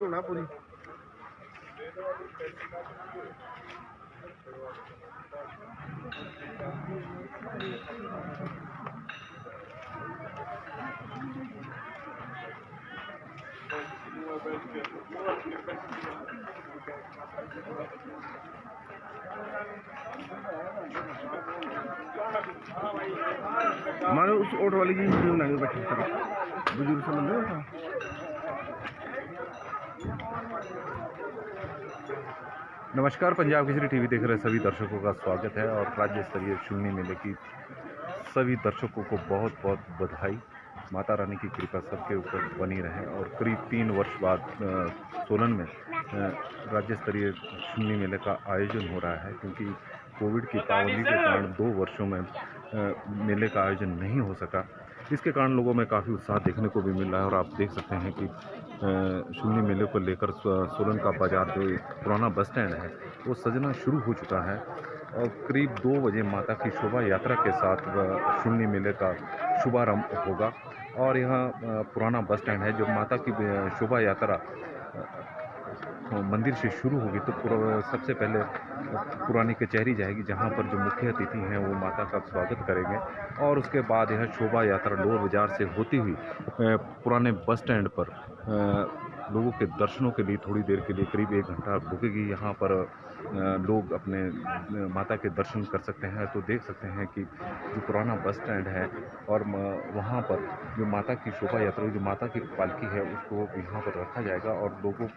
होना पूरी। हमारे उस ऑटो वाले की वीडियो बनाएंगे बैठे बुजुर्ग से बंदे होता। नमस्कार, पंजाब केसरी टीवी देख रहे सभी दर्शकों का स्वागत है और राज्य स्तरीय चुन्नी मेले की सभी दर्शकों को बहुत बहुत बधाई। माता रानी की कृपा सबके ऊपर बनी रहे और करीब 3 वर्ष बाद सोलन में राज्य स्तरीय चुन्नी मेले का आयोजन हो रहा है, क्योंकि कोविड की पाबंदी के कारण 2 वर्षों में मेले का आयोजन नहीं हो सका। इसके कारण लोगों में काफ़ी उत्साह देखने को भी मिल रहा है और आप देख सकते हैं कि चुन्नी मेले को लेकर सोलन का बाजार, जो पुराना बस स्टैंड है, वो सजना शुरू हो चुका है और करीब 2 बजे माता की शोभा यात्रा के साथ चुन्नी मेले का शुभारंभ होगा। और यहाँ पुराना बस स्टैंड है, जब माता की शोभा यात्रा मंदिर से शुरू होगी तो सबसे पहले पुरानी कचहरी जाएगी, जहां पर जो मुख्य अतिथि हैं वो माता का स्वागत करेंगे और उसके बाद यह शोभा यात्रा लोअर बाजार से होती हुई पुराने बस स्टैंड पर लोगों के दर्शनों के लिए थोड़ी देर के लिए करीब 1 घंटा रुकेगी। यहाँ पर लोग अपने माता के दर्शन कर सकते हैं। तो देख सकते हैं कि जो पुराना बस स्टैंड है और वहाँ पर जो माता की शोभा यात्रा, जो माता की पालकी है, उसको यहाँ पर रखा जाएगा और लोगों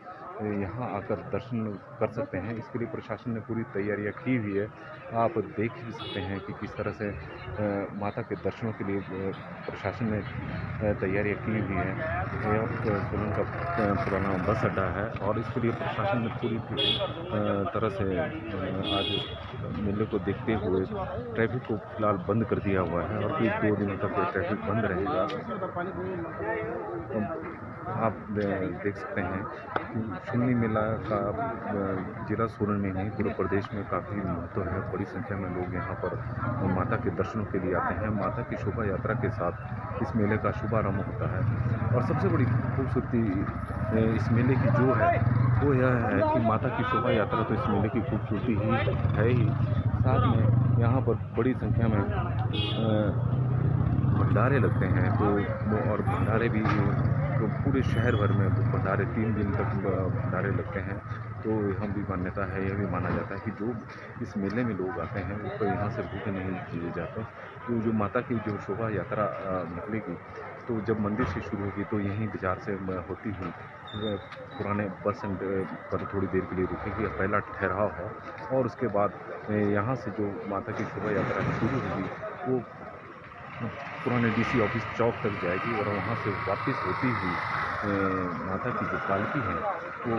यहाँ आकर दर्शन कर सकते हैं। इसके लिए प्रशासन ने पूरी तैयारियां की हुई है। आप देख भी सकते हैं कि किस तरह से माता के दर्शनों के लिए प्रशासन ने तैयारियां की हुई हैं। यह सोलन का पुराना बस अड्डा है और इसके लिए प्रशासन ने पूरी तरह से आज मेले को देखते हुए ट्रैफिक को फिलहाल बंद कर दिया हुआ है और करीब 2 दिनों तक ट्रैफिक बंद रहेगा। आप देख सकते हैं कि चुन्नी मेला का जिला सोलन में नहीं, पूरे प्रदेश में काफ़ी महत्व है। बड़ी संख्या में लोग यहाँ पर माता के दर्शनों के लिए आते हैं। माता की शोभा यात्रा के साथ इस मेले का शुभारंभ होता है और सबसे बड़ी खूबसूरती इस मेले की जो है वो यह है कि माता की शोभा यात्रा तो इस मेले की खूबसूरती ही है ही, साथ में यहाँ पर बड़ी संख्या में भंडारे लगते हैं। तो और भंडारे भी तो पूरे शहर भर में भंडारे 3 दिन तक भंडारे लगते हैं। तो यह भी मान्यता है, यह भी माना जाता है कि जो इस मेले में लोग आते हैं वो तो यहाँ से भूखे नहीं जिए जाते। तो जो माता की जो शोभा यात्रा निकलेगी, तो जब मंदिर से शुरू होगी तो यहीं बाजार से होती हुई पुराने बस स्टैंड पर थोड़ी देर के लिए रुकेगी, पहला ठहराव है और उसके बाद यहाँ से जो माता की शोभा यात्रा शुरू होगी वो पुराने डीसी ऑफिस चौक तक जाएगी और वहाँ से वापस होती हुई माता की जो पालकी है वो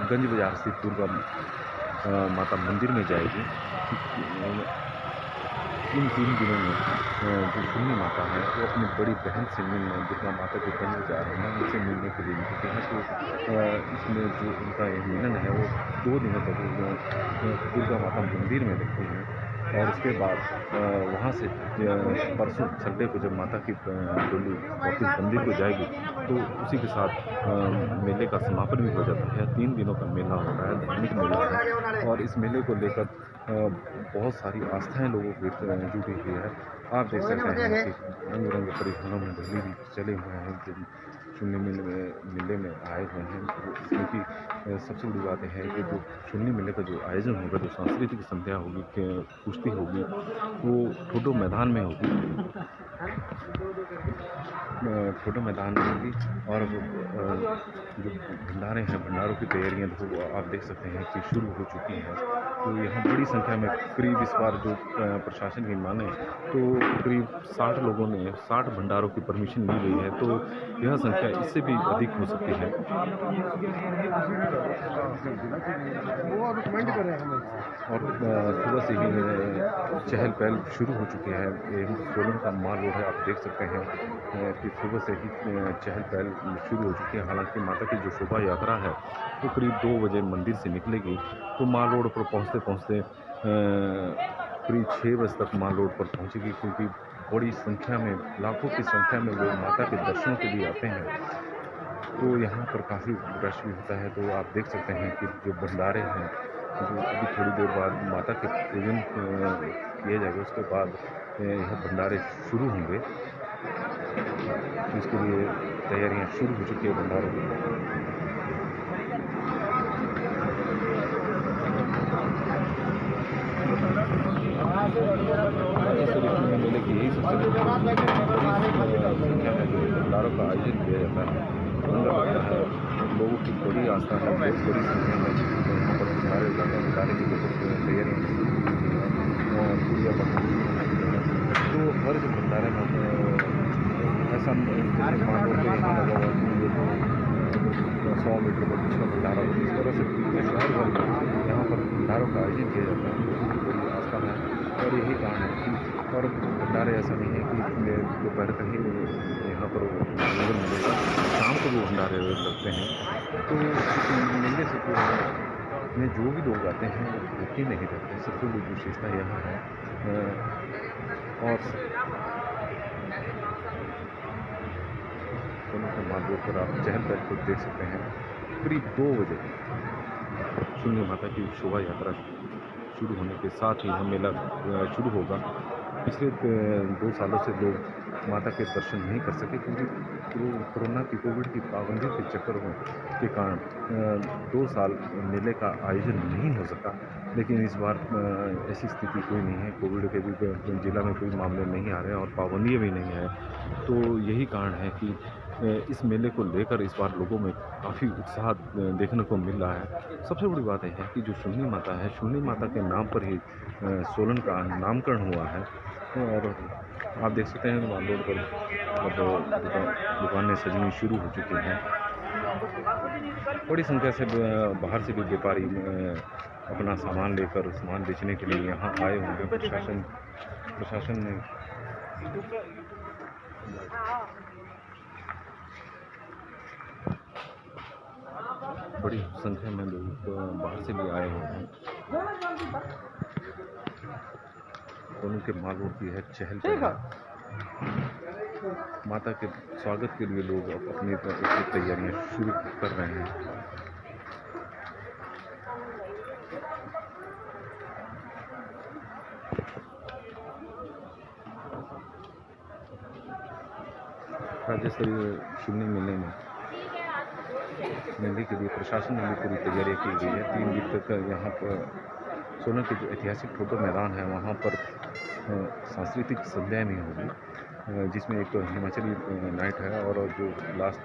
गंज बाजार से दुर्गा माता मंदिर में जाएगी। इन 3 दिनों में जो चुन्नी माता है वो अपनी बड़ी बहन से मिलने दुर्गा माता के गंज बाजार है उनसे मिलने के लिए निकलते हैं। तो इसमें जो उनका मिलन है वो 2 दिनों तक दुर्गा माता मंदिर में रहती हैं और उसके बाद वहाँ से परसों संडे को जब माता की डोली वापस मंदिर को जाएगी तो उसी के साथ मेले का समापन भी हो जाता है। 3 दिनों का मेला हो रहा है, धार्मिक मेला है और इस मेले को लेकर बहुत सारी आस्थाएं लोगों की जुड़ी हुई है। आप देख सकते हैं कि रंग बिरंगे परिधानों में दहली भी चले हुए हैं जो चुन्नी मेले में आए हुए हैं। क्योंकि सबसे बड़ी बात है कि जो चुन्नी मेले का जो आयोजन होगा, जो सांस्कृतिक संध्या होगी, कुश्ती होगी, वो ठोडो मैदान में होगी, ठोडो मैदान में होगी और जो भंडारे हैं, भंडारों की तैयारियां तो आप देख सकते हैं कि शुरू हो चुकी हैं। तो यहाँ बड़ी संख्या में करीब इस बार जो प्रशासन की माने तो करीब 60 लोगों ने 60 भंडारों की परमिशन ली गई है, तो यह संख्या इससे भी अधिक हो सकती है। और सुबह से ही चहल पहल शुरू हो चुकी है। सोलन का माल रोड है, आप देख सकते हैं कि सुबह से ही चहल पहल शुरू हो चुकी है। हालांकि माता की जो शोभा यात्रा है वो करीब 2 बजे मंदिर से निकलेगी, तो माल रोड पर पहुंचते पहुंचते करीब 6 बजे तक माल रोड पर पहुंचेगी, क्योंकि बड़ी संख्या में, लाखों की संख्या में लोग माता के दर्शनों के लिए आते हैं। तो यहाँ पर काफ़ी रश भी होता है। तो आप देख सकते हैं कि जो भंडारे हैं, जो अभी थोड़ी देर बाद माता के पूजन किया जाएगा, उसके बाद यह भंडारे शुरू होंगे। इसके लिए तैयारियां शुरू हो चुकी है भंडारों की। मेले की यही सबसे बड़ी संख्या है जो भंडारों का आयोजन किया जाता है। सुंदर लगता है, लोगों की बड़ी आस्था है, बहुत बड़ी संख्या में यहाँ पर भंडारे जाते हैं। भंडारे की बहुत तैयारियाँ पूजा पाठ तो हर जो भंडारे में ऐसा मान लो कि यहाँ लगा हुआ कि 100 मीटर पर पिछला भंडारा हो, इस तरह से पूरे शहर भर में यहाँ पर भंडारों का आयोजन किया जाता है। बड़ी आस्था है और यही कारण है कि और भंडारे ऐसा नहीं है कि दोपहर का ही यहाँ पर भोजन मिलेगा, शाम को भी भंडारे लगते हैं। तो इस मेले से में जो भी लोग आते हैं वो भूखे नहीं रहते, सबसे बड़ी विशेषता यह है। और दोनों के मार्गों पर आप चहल पहल को देख सकते हैं। करीब 2 बजे शून्य माता की शोभा यात्रा शुरू होने के साथ ही यह मेला शुरू होगा। पिछले 2 सालों से लोग माता के दर्शन नहीं कर सके क्योंकि कोरोना की कोविड की पाबंदी के चक्कर के कारण 2 साल मेले का आयोजन नहीं हो सका। लेकिन इस बार ऐसी स्थिति कोई नहीं है, कोविड के भी जिला में कोई मामले नहीं आ रहे हैं और पाबंदियाँ भी नहीं है। तो यही कारण है कि इस मेले को लेकर इस बार लोगों में काफ़ी उत्साह देखने को मिल रहा है। सबसे बड़ी बात यह है कि जो शून्य माता है, शून्य माता के नाम पर ही सोलन का नामकरण हुआ है। और आप देख सकते हैं माल रोड पर अब दुकानें सजनी शुरू हो चुकी हैं। बड़ी संख्या से बाहर से भी व्यापारी अपना सामान लेकर सामान बेचने के लिए यहाँ आए हुए हैं। प्रशासन ने बड़ी संख्या में लोग बाहर से भी आए हुए हैं। दोनों के माल रोड की है चहल पहल। माता के स्वागत के लिए लोग अपनी तैयारियां शुरू कर रहे हैं। राज्य स्तरीय शून्य मेले के लिए प्रशासन ने भी पूरी तैयारियां की गई है। 3 दिन तक यहाँ पर सोलन के जो ऐतिहासिक ठोडो मैदान है वहाँ पर सांस्कृतिक संध्या भी होगी, जिसमें एक हिमाचली नाइट है और जो लास्ट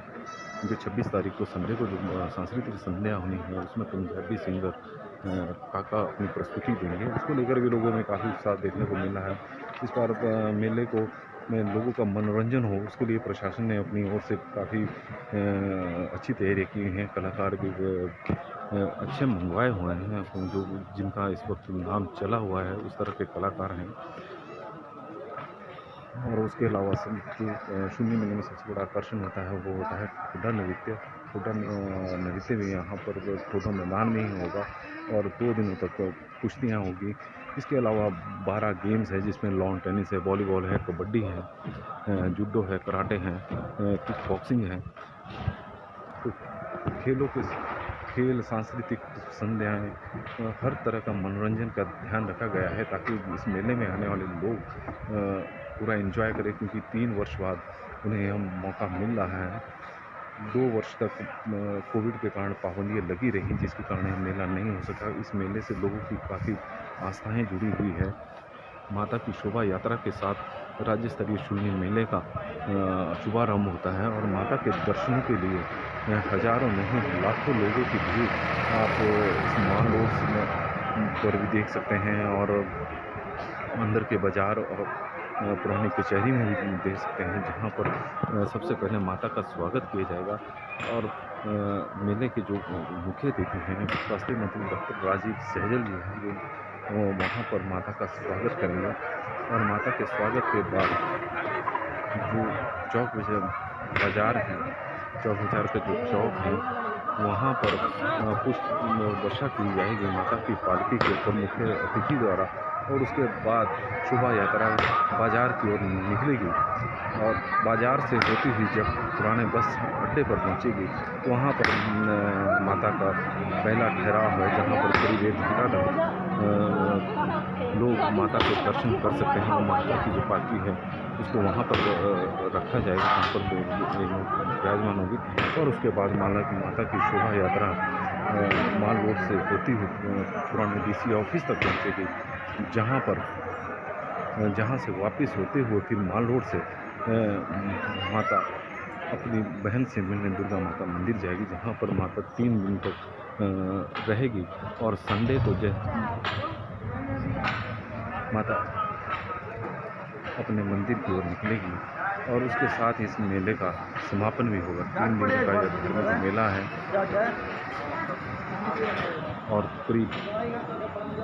जो 26 तारीख को संडे को जो सांस्कृतिक संध्या होनी है उसमें पंजाबी सिंगर काका अपनी प्रस्तुति देंगे। उसको लेकर भी लोगों में काफ़ी उत्साह देखने को मिला है। इस बार मेले को में लोगों का मनोरंजन हो उसके लिए प्रशासन ने अपनी ओर से काफ़ी अच्छी तैयारी की हैं। कलाकार भी अच्छे मंगवाए हुए हैं, जो जिनका इस वक्त नाम चला हुआ है उस तरह के कलाकार हैं। और उसके अलावा जो शून्य मेले में सबसे बड़ा आकर्षण होता है वो होता है ठोडा नृत्य। ठोडा नृत्य भी यहाँ पर ठोडा मैदान में ही होगा और 2 दिनों तक कुश्तियाँ होगी। इसके अलावा 12 गेम्स है जिसमें लॉन टेनिस है, वॉलीबॉल है, कबड्डी है, जूडो है, कराटे हैं, किक बॉक्सिंग है। तो खेलों के खेल, सांस्कृतिक संध्याएँ, हर तरह का मनोरंजन का ध्यान रखा गया है ताकि इस मेले में आने वाले लोग पूरा एंजॉय करें, क्योंकि 3 वर्ष बाद उन्हें यह मौका मिल रहा है। 2 वर्ष तक कोविड के कारण पाबंदियाँ लगी रही जिसके कारण यह मेला नहीं हो सका। इस मेले से लोगों की काफ़ी आस्थाएं जुड़ी हुई है। माता की शोभा यात्रा के साथ राज्य स्तरीय शून्य मेले का शुभारंभ होता है और माता के दर्शनों के लिए हजारों नहीं लाखों लोगों की भीड़ आप इस माल रोड पर भी देख सकते हैं और अंदर के बाजार और पुरानी कचहरी में भी देख सकते हैं, जहां पर सबसे पहले माता का स्वागत किया जाएगा। और मेले के जो मुख्य अतिथि हैं स्वास्थ्य मंत्री डॉक्टर राजीव सहजल जी हैं, जो वहाँ पर माता का स्वागत करेंगे। और माता के स्वागत के बाद जो चौक बाजार है, चौक बाजार का जो चौक है वहाँ पर पुष्प वर्षा की जाएगी माता की पालकी के ऊपर मुख्य अतिथि द्वारा। और उसके बाद शोभा यात्रा बाजार की ओर निकलेगी और बाज़ार से होती हुई जब पुराने बस अड्डे पर पहुंचेगी तो वहाँ पर माता का पहला ठहराव है, जहाँ पर करीब 1 घंटा तक लोग माता के दर्शन कर सकते हैं। और माता की जो पालकी है उसको वहाँ पर रखा जाएगा, वहाँ पर विराजमान होगी। और उसके बाद माता की शोभा यात्रा माल रोड से होती हुई पुराने DC ऑफिस तक पहुँचेगी, जहाँ से वापस होते हुए फिर माल रोड से माता अपनी बहन से मिलने दुर्गा माता मंदिर जाएगी, जहाँ पर माता 3 दिन तक रहेगी। और संडे को माता अपने मंदिर की ओर निकलेगी और उसके साथ इस मेले का समापन भी होगा। 3 दिन का यह धार्मिक मेला है और करीब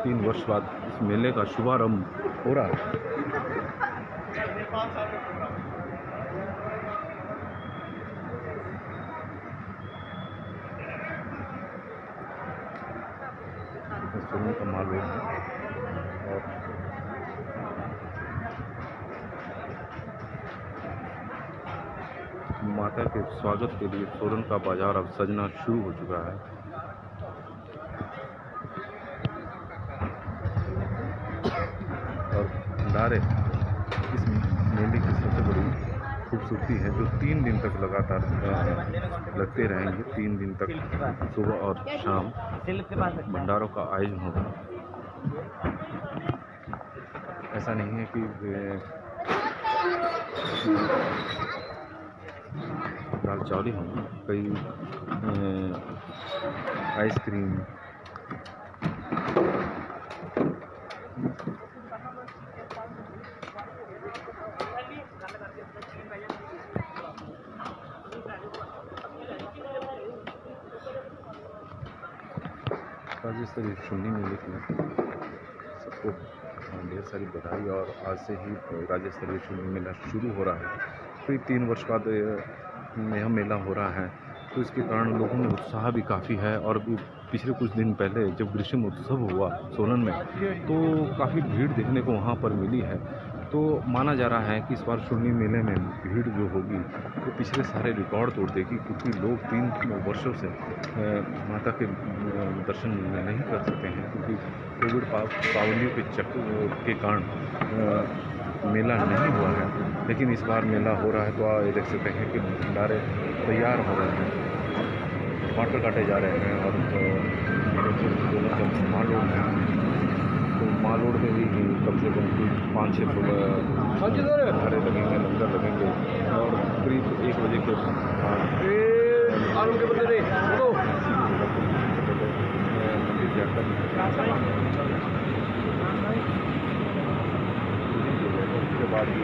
3 वर्ष बाद इस मेले का शुभारंभ हो रहा है। सोलन का माल रोड है और माता के स्वागत के लिए सोलन का बाजार अब सजना शुरू हो चुका है। और भंडारे इस मेले की सबसे बड़ी खूबसूरती है, जो 3 दिन तक लगातार लगते रहेंगे। 3 दिन तक सुबह और शाम भंडारों का आयोजन होगा। ऐसा नहीं है कि दाल चावल होंगे, कई आइसक्रीम, राज्य स्तरीय चुन्नी मेले की सबको ढेर सारी बधाई। और आज से ही राज्य स्तरीय चुन्नी मेला शुरू हो रहा है। करीब 3 वर्ष बाद यह मेला हो रहा है, तो इसके कारण लोगों में उत्साह भी काफ़ी है। और भी पिछले कुछ दिन पहले जब ग्रीष्म उत्सव हुआ सोलन में, तो काफ़ी भीड़ देखने को वहाँ पर मिली है। तो माना जा रहा है कि इस बार चुन्नी मेले में भीड़ जो होगी वो पिछले सारे रिकॉर्ड तोड़ देगी, क्योंकि लोग 3 वर्षों से माता के दर्शन नहीं कर सकते हैं, क्योंकि कोविड पाबंदियों के कारण मेला नहीं हुआ है। लेकिन इस बार मेला हो रहा है, तो आप देख सकते हैं कि भंडारे तैयार हो रहे हैं, टमाटर काटे जा रहे हैं। और जब माल रोड है तो माल रोड में भी कम से कम 5-6 भंडारे लगेंगे, लंगर लगेंगे। और करीब 1 बजे के मंदिर जाकर उसके बाद ही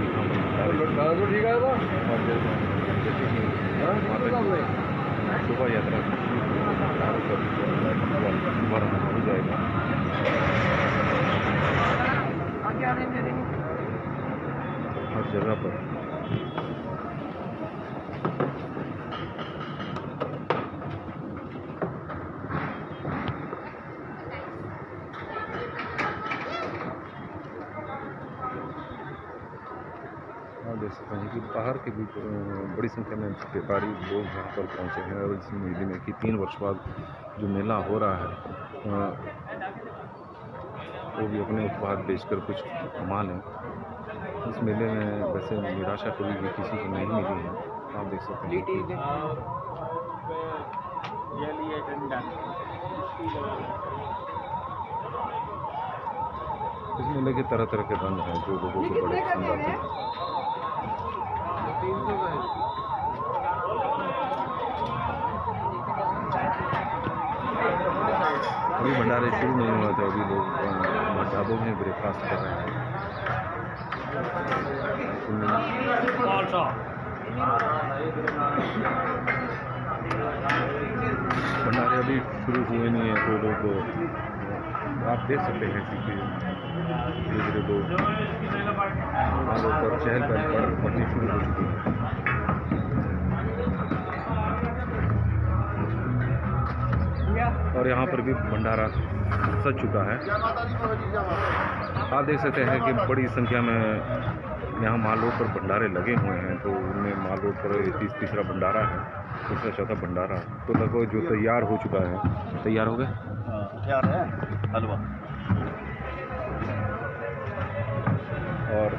शोभा यात्रा शुभारंभ हो जाएगा। हर जगह पर देख सकते हैं कि बाहर के भी बड़ी संख्या में व्यापारी लोग यहाँ पर पहुँचे हैं। और इस मेले में कि 3 वर्ष बाद जो मेला हो रहा है वो भी अपने उत्पाद बेचकर कुछ कमा लें। इस मेले में वैसे निराशा कभी भी किसी को नहीं मिली है। आप देख सकते हैं इस मेले के तरह तरह के रंग हैं जो लोगों को बड़े पसंद आते हैं। अभी भंडारे शुरू नहीं हुआ था, अभी लोग ढाबों में ब्रेकफास्ट कर रहे हैं। भंडारे अभी शुरू हुए नहीं है, तो लोग आप देख सकते हैं कि धीरे धीरे लोग चहल पहल बढ़नी शुरू हो चुकी है। और यहाँ पर भी भंडारा सज चुका है। आप देख सकते हैं कि बड़ी संख्या में यहाँ माल रोड पर भंडारे लगे हुए हैं, तो उनमें माल रोड पर तीसरा भंडारा है, तीसरा चौथा भंडारा, तो लगभग जो तैयार हो चुका है। तैयार हो गया, तैयार है हलवा। और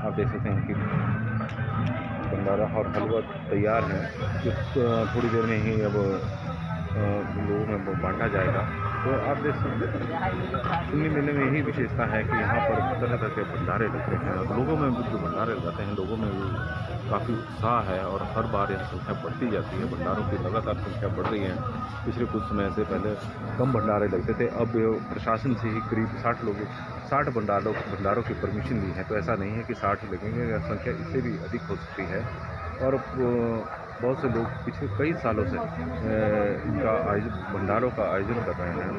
आप देख सकते हैं कि भंडारा और हलवा तैयार है, जो थोड़ी देर में ही अब लोगों में बांटा जाएगा। तो आप देख सकते हैं सुन्नी मेले में यही विशेषता है कि यहाँ पर तरह तरह के भंडारे लगते हैं, और लोगों में जो भंडारे लगाते हैं लोगों में भी काफ़ी उत्साह है, और हर बार यह संख्या बढ़ती जाती है। भंडारों की लगातार संख्या बढ़ रही है। पिछले कुछ समय से पहले कम भंडारे लगते थे, अब प्रशासन से ही करीब 60 भंडारों की परमिशन ली है। तो ऐसा नहीं है कि 60 ही लगेंगे, यह संख्या इससे भी अधिक हो सकती है। और बहुत से लोग पिछले कई सालों से इनका भंडारों का आयोजन कर रहे हैं।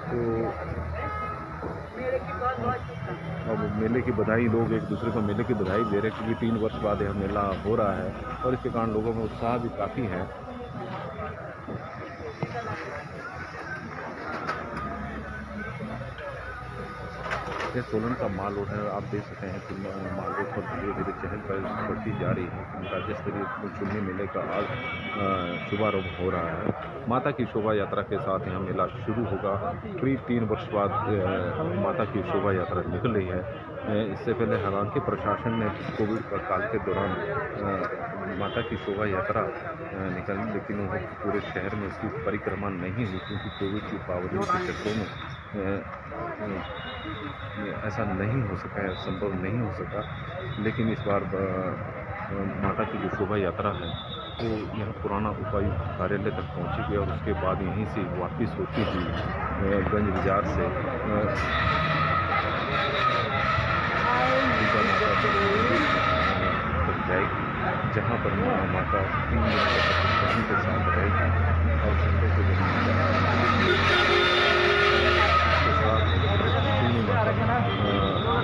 तो अब मेले की बधाई, लोग एक दूसरे को मेले की बधाई दे रहे हैं, क्योंकि 3 वर्ष बाद यह मेला हो रहा है, और इसके कारण लोगों में उत्साह भी काफ़ी है। ये सोलन का माल रोड है, आप देख सकते हैं कि माल रोड पर धीरे धीरे चहल पहल बढ़ती जा रही है। राज्य स्तरीय चुन्नी मेले का आज शुभारंभ हो रहा है। माता की शोभा यात्रा के साथ यहाँ मेला शुरू होगा। करीब 3 वर्ष बाद माता की शोभा यात्रा निकल रही है। इससे पहले हालांकि प्रशासन ने कोविड का काल के दौरान माता की शोभा यात्रा निकाली, लेकिन वो पूरे शहर में उसकी परिक्रमा नहीं हुई, क्योंकि कोविड की पाबंदी के चक्रों में ऐसा नहीं हो सका है, संभव नहीं हो सका। लेकिन इस बार माता की जो शोभा यात्रा है वो यहाँ पुराना उपायुक्त कार्यालय तक पहुँचेगी, और उसके बाद यहीं से वापस होती हुई गंज बाजार से जाएगी, जहाँ पर माता 3 दिन तक के साथ रहेगी। और संडे को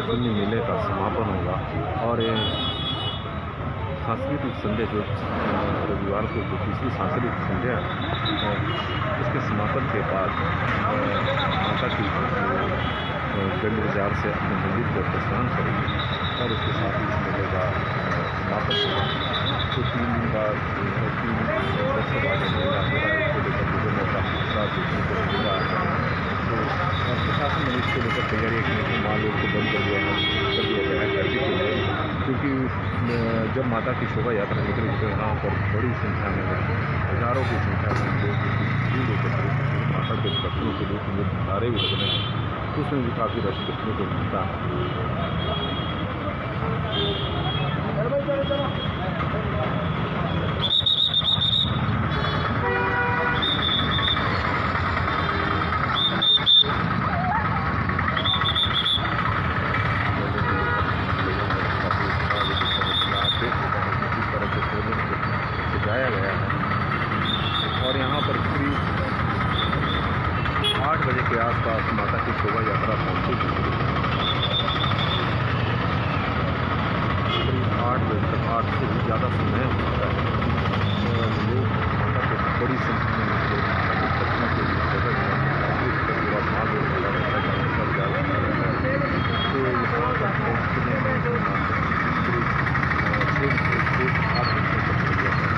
चुन्नी मेले का समापन होगा। और सांस्कृतिक संध्या जो रविवार को जो तीसरी सांस्कृतिक संध्या उसके समापन के बाद माता की गंज बाजार से अपने मंदिर को प्रस्थान करेंगे, और उसके साथ ही इस मेले का समापन होगा। तो 3 दिन बाद 3 वर्ष बाद मेला हो रहा है, इसको लेकर लोगों में काफ़ी उत्साह देखने को मिल रहा है। तो प्रशासन ने इसको लेकर तैयारियाँ की हैं, माल रोड को बंद कर दिया गया है ट्रैफिक के लिए, क्योंकि जब माता की शोभा यात्रा निकलेगी तो यहाँ पर बड़ी संख्या में, हज़ारों की संख्या में लोग भीड़ एकत्रित माता के दर्शनों के लिए भंडारे भी लगने हैं, तो उसमें भी काफ़ी रश देखने को मिलता है। सजाया गया है, और यहाँ पर करीब 8 बजे के आसपास माता की शोभा यात्रा पहुँचेगी। करीब 8 बजे तक, 8 से भी ज़्यादा समय होता है। लोग माता को बड़ी संख्या में दर्शन के लिए जगह पूरा भाग होता रहता है, पर ज़्यादा तो यहाँ पर पहुँचने में करीब 6 से 8 घंटे तक लग गया है।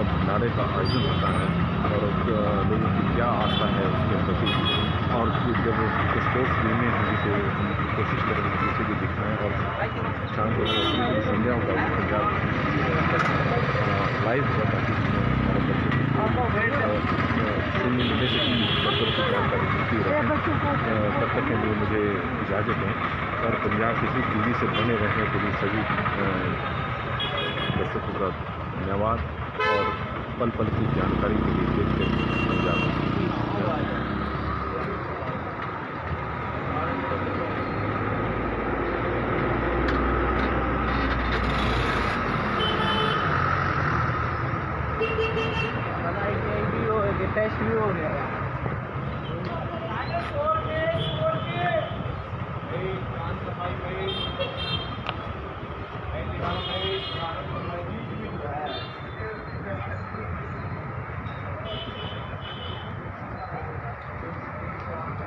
भंडारे का आयोजन होता है, और लोगों की क्या आस्था है उसके प्रति। और जब स्पोर्ट्स गेमें होंगी तो हम कोशिश करेंगे उसे भी दिखाएँ, और शाम को संध्याओं का पंजाब लाइव होगा, ताकि हमारे बच्चे सुनने मिले से की जानकारी मिलती रहे। तब तक के लिए मुझे इजाज़त दें, और पंजाब किसी टीवी से बने रहें, पूरी सभी दर्शकों का धन्यवाद। और पल पल की जानकारी के लिए देखते हैं पंजाब। टेस्ट भी हो गया।